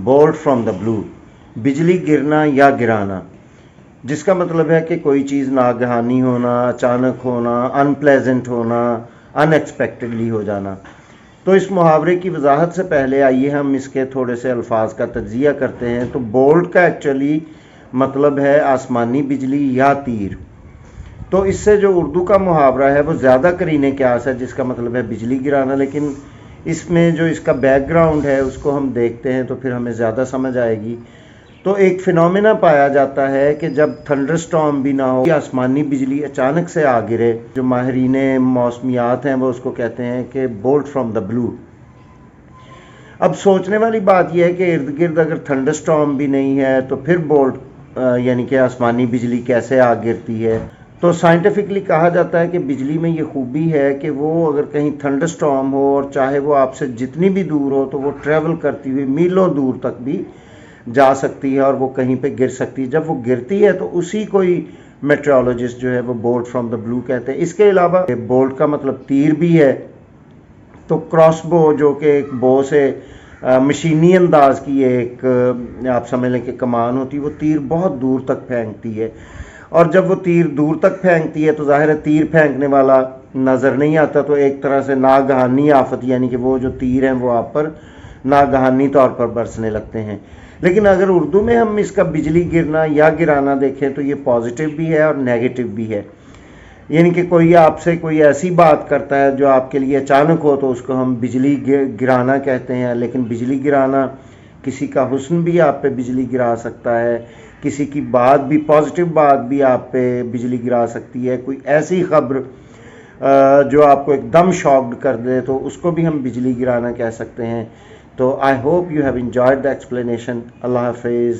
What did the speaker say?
Bolt from the بلو، بجلی گرنا یا گرانا، جس کا مطلب ہے کہ کوئی چیز ناگہانی ہونا، اچانک ہونا، ان پلیزنٹ ہونا، ان ایکسپیکٹڈلی ہو جانا۔ تو اس محاورے کی وضاحت سے پہلے آئیے ہم اس کے تھوڑے سے الفاظ کا تجزیہ کرتے ہیں۔ تو بولٹ کا ایکچولی مطلب ہے آسمانی بجلی یا تیر۔ تو اس سے جو اردو کا محاورہ ہے وہ زیادہ قرینے قیاس ہے، جس کا مطلب ہے بجلی گرانا، لیکن اس میں جو اس کا بیک گراؤنڈ ہے اس کو ہم دیکھتے ہیں تو پھر ہمیں زیادہ سمجھ آئے گی۔ تو ایک فینومینا پایا جاتا ہے کہ جب تھنڈر سٹارم بھی نہ ہو، آسمانی بجلی اچانک سے آ گرے، جو ماہرین موسمیات ہیں وہ اس کو کہتے ہیں کہ بولٹ فرام دا بلو۔ اب سوچنے والی بات یہ ہے کہ ارد گرد اگر تھنڈر سٹارم بھی نہیں ہے تو پھر بولٹ یعنی کہ آسمانی بجلی کیسے آ گرتی ہے؟ تو سائنٹیفکلی کہا جاتا ہے کہ بجلی میں یہ خوبی ہے کہ وہ اگر کہیں تھنڈر سٹارم ہو اور چاہے وہ آپ سے جتنی بھی دور ہو تو وہ ٹریول کرتی ہوئی میلوں دور تک بھی جا سکتی ہے اور وہ کہیں پہ گر سکتی ہے۔ جب وہ گرتی ہے تو اسی کوئی میٹرولوجسٹ جو ہے وہ بولٹ فرام دا بلو کہتے ہیں۔ اس کے علاوہ بولٹ کا مطلب تیر بھی ہے، تو کراس بو جو کہ ایک بو سے مشینی انداز کی ایک آپ سمجھ لیں کہ کمان ہوتی ہے، وہ تیر بہت دور تک پھینکتی ہے، اور جب وہ تیر دور تک پھینکتی ہے تو ظاہر ہے تیر پھینکنے والا نظر نہیں آتا، تو ایک طرح سے ناگہانی آفت یعنی کہ وہ جو تیر ہیں وہ آپ پر ناگہانی طور پر برسنے لگتے ہیں۔ لیکن اگر اردو میں ہم اس کا بجلی گرنا یا گرانا دیکھیں تو یہ پازیٹیو بھی ہے اور نیگیٹو بھی ہے، یعنی کہ کوئی آپ سے کوئی ایسی بات کرتا ہے جو آپ کے لیے اچانک ہو تو اس کو ہم بجلی گرانا کہتے ہیں، لیکن بجلی گرانا کسی کا حسن بھی آپ پہ بجلی گرا سکتا ہے، کسی کی بات بھی، پازیٹیو بات بھی آپ پہ بجلی گرا سکتی ہے، کوئی ایسی خبر جو آپ کو ایک دم شاکڈ کر دے تو اس کو بھی ہم بجلی گرانا کہہ سکتے ہیں۔ تو I hope you have enjoyed the explanation. اللہ حافظ۔